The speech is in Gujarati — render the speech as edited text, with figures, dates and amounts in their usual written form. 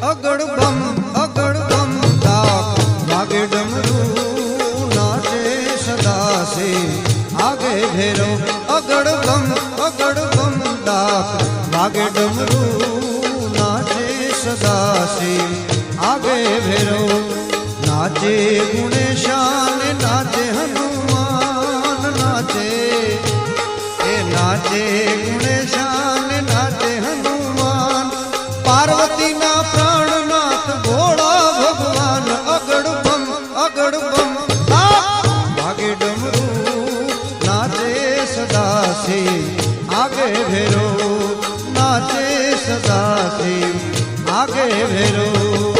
અગડ બમ ડાક વાગે ડમરૂ નાચે સદાસે આગે ભેરો અગડ બમ ડાક વાગે ડમરૂ નાચે સદાસે આગે ભેરો નાચે ગુણેશાન નાચે હનુમાન નાચે એ નાચે ગુણેશાન નાચે હનુમાન પાર્વતી ના પ્રાણનાથ ભોળા ભગવાન અગડ બમ ભાગે ડમરૂ નાચે સદાસે આગે ભેરો નાચે સદાસે આગે ભેરો